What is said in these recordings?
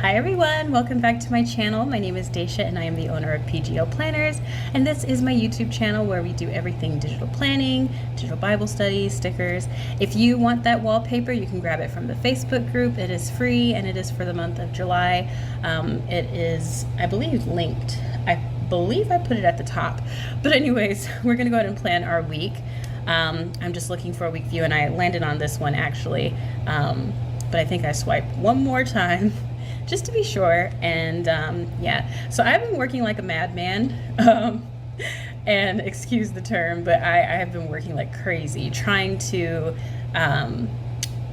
Hi everyone, welcome back to my channel. My name is Daisha and I am the owner of PGO Planners, and this is my YouTube channel where we do everything digital planning, digital Bible studies, stickers. If you want that wallpaper, you can grab it from the Facebook group. It is free and it is for the month of July. It is, I believe, linked. I believe I put it at the top. But anyways, we're gonna go ahead and plan our week. I'm just looking for a week view and I landed on this one actually, but I think I swiped one more time just to be sure. And yeah, so I've been working like a madman, and excuse the term, but I have been working like crazy trying to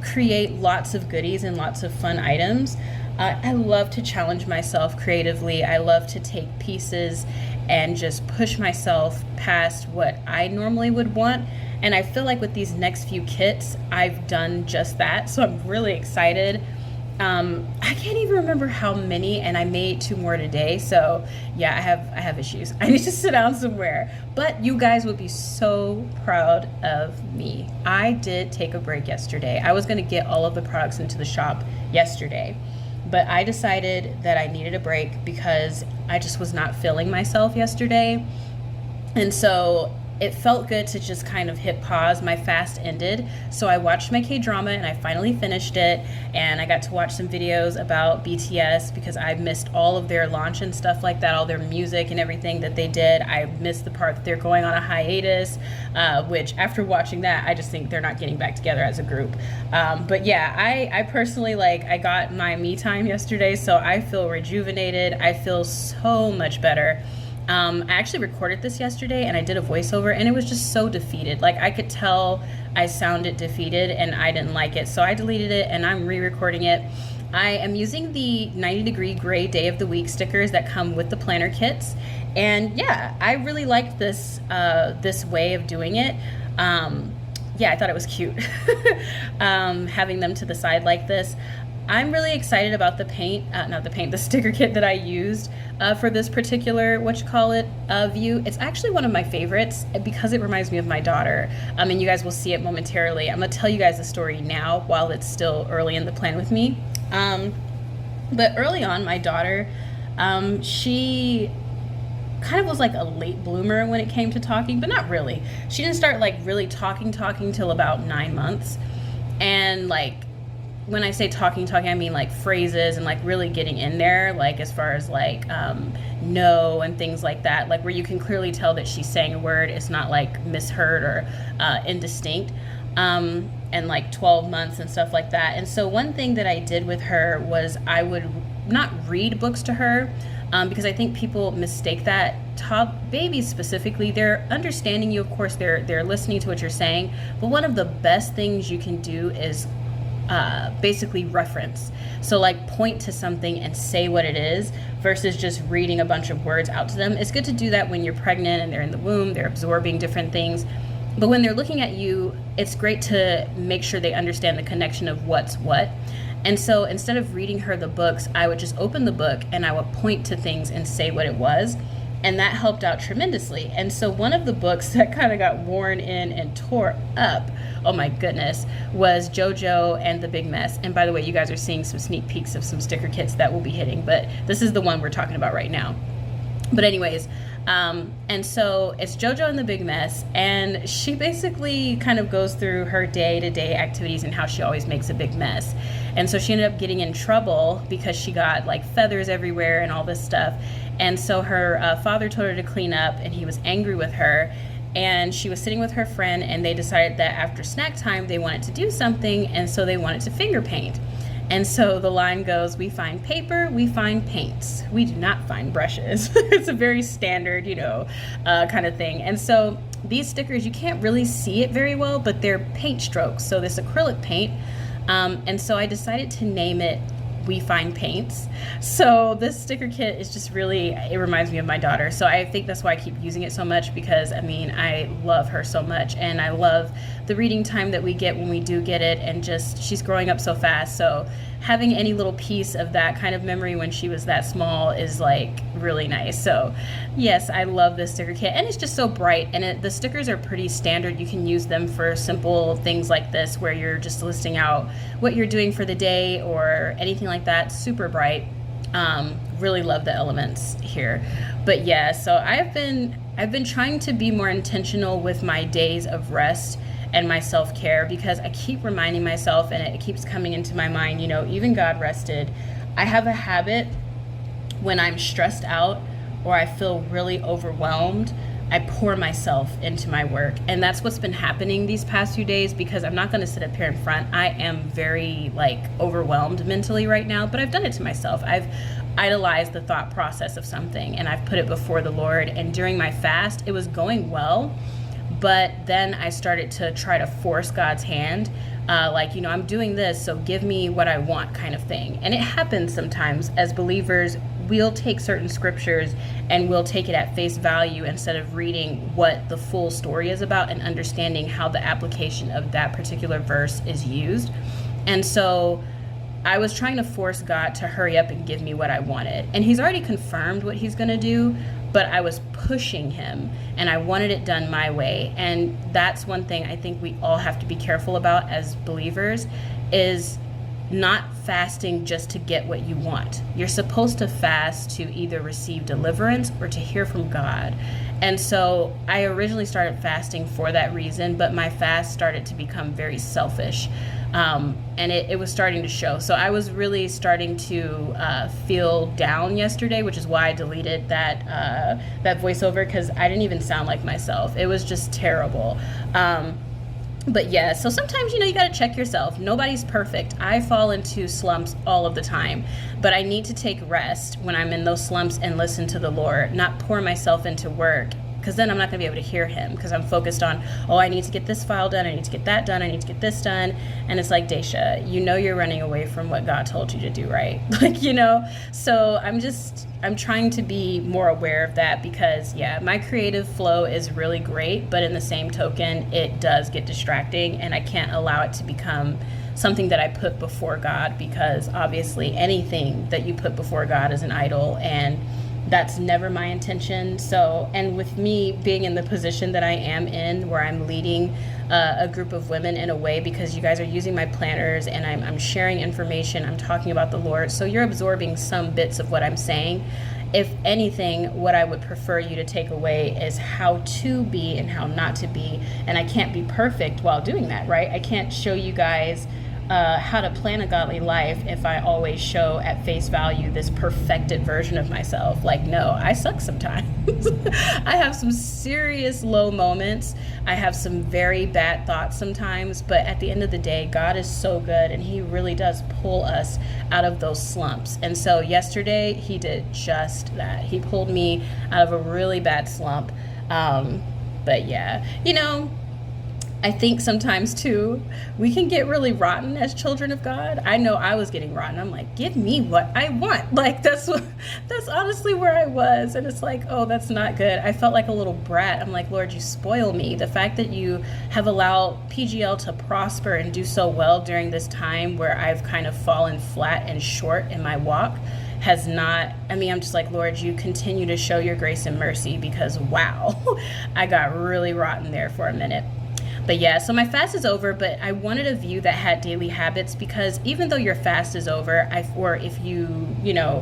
create lots of goodies and lots of fun items. I love to challenge myself creatively. I love to take pieces and just push myself past what I normally would want. And I feel like with these next few kits, I've done just that. So I'm really excited. I can't even remember how many, and I made 2 more today. So yeah, I have issues. I need to sit down somewhere, but you guys would be so proud of me. I did take a break yesterday. I was going to get all of the products into the shop yesterday, but I decided that I needed a break because I just was not feeling myself yesterday. And so it felt good to just kind of hit pause. My fast ended, so I watched my K-drama and I finally finished it, and I got to watch some videos about BTS because I missed all of their launch and stuff like that, all their music and everything that they did. I missed the part that they're going on a hiatus, which after watching that, I just think they're not getting back together as a group. But yeah, I personally, like, I got my me time yesterday, so I feel rejuvenated. I feel so much better. I actually recorded this yesterday and I did a voiceover and it was just so defeated. Like, I could tell I sounded defeated and I didn't like it. So I deleted it and I'm re-recording it. I am using the 90-degree gray day of the week stickers that come with the planner kits. And yeah, I really liked this, this way of doing it. Yeah, I thought it was cute. Having them to the side like this. I'm really excited about the paint, the sticker kit that I used for this particular, view. It's actually one of my favorites because it reminds me of my daughter. And you guys will see it momentarily. I'm gonna tell you guys the story now while it's still early in the plan with me. But early on, my daughter, she kind of was like a late bloomer when it came to talking, but not really. She didn't start like really talking till about 9 months. And like, when I say talking, I mean like phrases and like really getting in there, like as far as like no and things like that, like where you can clearly tell that she's saying a word. It's not like misheard or indistinct, and like 12 months and stuff like that. And so one thing that I did with her was I would not read books to her, because I think people mistake that. Babies specifically, they're understanding you, of course, they're listening to what you're saying, but one of the best things you can do is basically reference. So like point to something and say what it is versus just reading a bunch of words out to them. It's good to do that when you're pregnant and they're in the womb, they're absorbing different things. But when they're looking at you, it's great to make sure they understand the connection of what's what. And so instead of reading her the books, I would just open the book and I would point to things and say what it was. And that helped out tremendously. And so one of the books that kind of got worn in and tore up, oh my goodness, was JoJo and the Big Mess. And by the way, you guys are seeing some sneak peeks of some sticker kits that will be hitting, but this is the one we're talking about right now. But anyways, and so it's JoJo and the Big Mess, and she basically kind of goes through her day-to-day activities and how she always makes a big mess. And so she ended up getting in trouble because she got like feathers everywhere and all this stuff. And so her father told her to clean up, and he was angry with her. And she was sitting with her friend, and they decided that after snack time, they wanted to do something, and so they wanted to finger paint. And so the line goes, we find paper, we find paints. We do not find brushes. It's a very standard, kind of thing. And so these stickers, you can't really see it very well, but they're paint strokes. So this acrylic paint. And so I decided to name it We Find Paints. So this sticker kit is just really, it reminds me of my daughter. So I think that's why I keep using it so much, because I mean, I love her so much, and I love the reading time that we get when we do get it, and just, she's growing up so fast. So having any little piece of that kind of memory when she was that small is like really nice. So yes, I love this sticker kit, and it's just so bright, and the stickers are pretty standard. You can use them for simple things like this where you're just listing out what you're doing for the day or anything like that. Super bright. Really love the elements here. But yeah, so I've been trying to be more intentional with my days of rest and my self-care, because I keep reminding myself, and it keeps coming into my mind, even God rested. I have a habit when I'm stressed out or I feel really overwhelmed, I pour myself into my work. And that's what's been happening these past few days, because I'm not going to sit up here in front. I am very overwhelmed mentally right now, but I've done it to myself. I've idolized the thought process of something and I've put it before the Lord. And during my fast, it was going well, but then I started to try to force God's hand. I'm doing this, so give me what I want, kind of thing. And it happens sometimes as believers. We'll take certain scriptures and we'll take it at face value instead of reading what the full story is about and understanding how the application of that particular verse is used. And so I was trying to force God to hurry up and give me what I wanted. And he's already confirmed what he's going to do, but I was pushing him and I wanted it done my way. And that's one thing I think we all have to be careful about as believers, is not fasting just to get what you want. You're supposed to fast to either receive deliverance or to hear from God. And so I originally started fasting for that reason, but my fast started to become very selfish. And it was starting to show. So I was really starting to feel down yesterday, which is why I deleted that voiceover, because I didn't even sound like myself. It was just terrible. But yeah, so sometimes, you got to check yourself. Nobody's perfect. I fall into slumps all of the time, but I need to take rest when I'm in those slumps and listen to the Lord, not pour myself into work, because then I'm not going to be able to hear him, because I'm focused on, I need to get this file done, I need to get that done, I need to get this done. And it's like, Daisha, you're running away from what God told you to do, right? So I'm trying to be more aware of that, because my creative flow is really great, but in the same token, it does get distracting, and I can't allow it to become something that I put before God, because obviously anything that you put before God is an idol, and that's never my intention. So, and with me being in the position that I am in, where I'm leading a group of women in a way, because you guys are using my planners and I'm sharing information, I'm talking about the Lord, so you're absorbing some bits of what I'm saying. If anything, what I would prefer you to take away is how to be and how not to be. And I can't be perfect while doing that, right? I can't show you guys how to plan a godly life if I always show at face value this perfected version of myself. No, I suck sometimes. I have some serious low moments. I have some very bad thoughts sometimes, but at the end of the day, God is so good, and he really does pull us out of those slumps. And so yesterday, he did just that. He pulled me out of a really bad slump. But yeah, I think sometimes too, we can get really rotten as children of God. I know I was getting rotten. I'm like, give me what I want. That's honestly where I was. And it's like, oh, that's not good. I felt like a little brat. I'm like, Lord, you spoil me. The fact that you have allowed PGL to prosper and do so well during this time where I've kind of fallen flat and short in my walk has not, I'm just like, Lord, you continue to show your grace and mercy, because wow, I got really rotten there for a minute. But yeah, so my fast is over, but I wanted a view that had daily habits, because even though your fast is over, or if you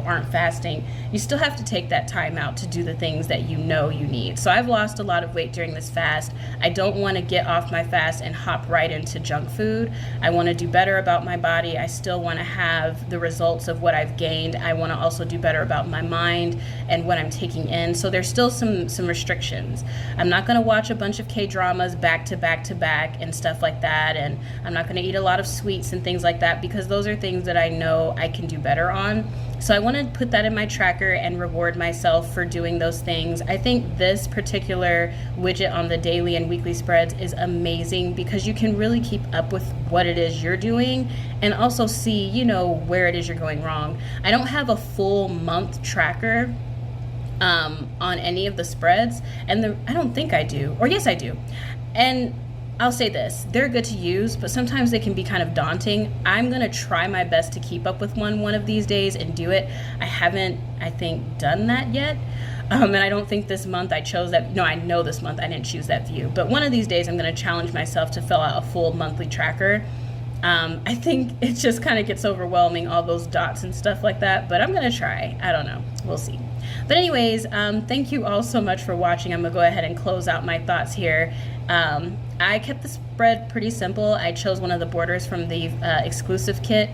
aren't fasting, you still have to take that time out to do the things that you need. So I've lost a lot of weight during this fast. I don't want to get off my fast and hop right into junk food. I want to do better about my body. I still want to have the results of what I've gained. I want to also do better about my mind and what I'm taking in. So there's still some restrictions. I'm not going to watch a bunch of K-dramas back to back and stuff like that, and I'm not going to eat a lot of sweets and things like that, because those are things that I know I can do better on. So I want to put that in my tracker and reward myself for doing those things. I think this particular widget on the daily and weekly spreads is amazing, because you can really keep up with what it is you're doing and also see, where it is you're going wrong. I don't have a full month tracker on any of the spreads, and I don't think I do, or yes I do. And I'll say this, they're good to use, but sometimes they can be kind of daunting. I'm going to try my best to keep up with one of these days and do it. I haven't, I think, done that yet. And I don't think this month I chose that. No, I know this month I didn't choose that view. But one of these days I'm going to challenge myself to fill out a full monthly tracker. I think it just kind of gets overwhelming, all those dots and stuff like that, but I'm gonna try. I don't know, we'll see. But anyways, thank you all so much for watching. I'm gonna go ahead and close out my thoughts here. I kept the spread pretty simple. I chose one of the borders from the exclusive kit.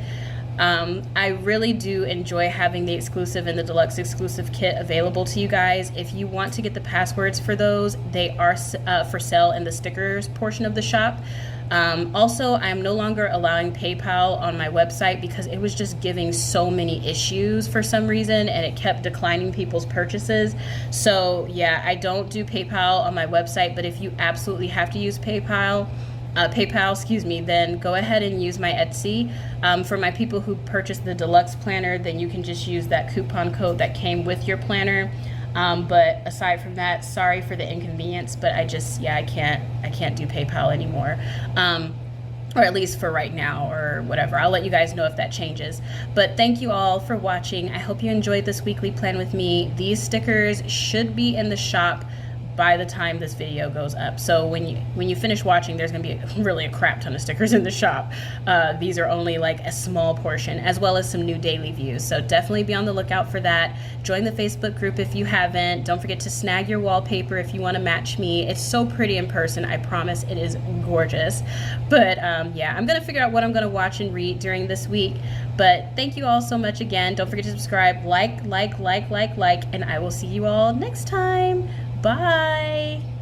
I really do enjoy having the exclusive and the deluxe exclusive kit available to you guys. If you want to get the passwords for those, they are for sale in the stickers portion of the shop. Also, I'm no longer allowing PayPal on my website because it was just giving so many issues for some reason, and it kept declining people's purchases. So yeah, I don't do PayPal on my website, but if you absolutely have to use PayPal, then go ahead and use my Etsy. For my people who purchased the deluxe planner, then you can just use that coupon code that came with your planner. But aside from that, sorry for the inconvenience, but I can't do PayPal anymore. Or at least for right now or whatever. I'll let you guys know if that changes. But thank you all for watching. I hope you enjoyed this weekly plan with me. These stickers should be in the shop by the time this video goes up. So when you finish watching, there's gonna be really a crap ton of stickers in the shop. These are only like a small portion, as well as some new daily views. So definitely be on the lookout for that. Join the Facebook group if you haven't. Don't forget to snag your wallpaper if you wanna match me. It's so pretty in person, I promise it is gorgeous. But yeah, I'm gonna figure out what I'm gonna watch and read during this week. But thank you all so much again. Don't forget to subscribe, like, and I will see you all next time. Bye.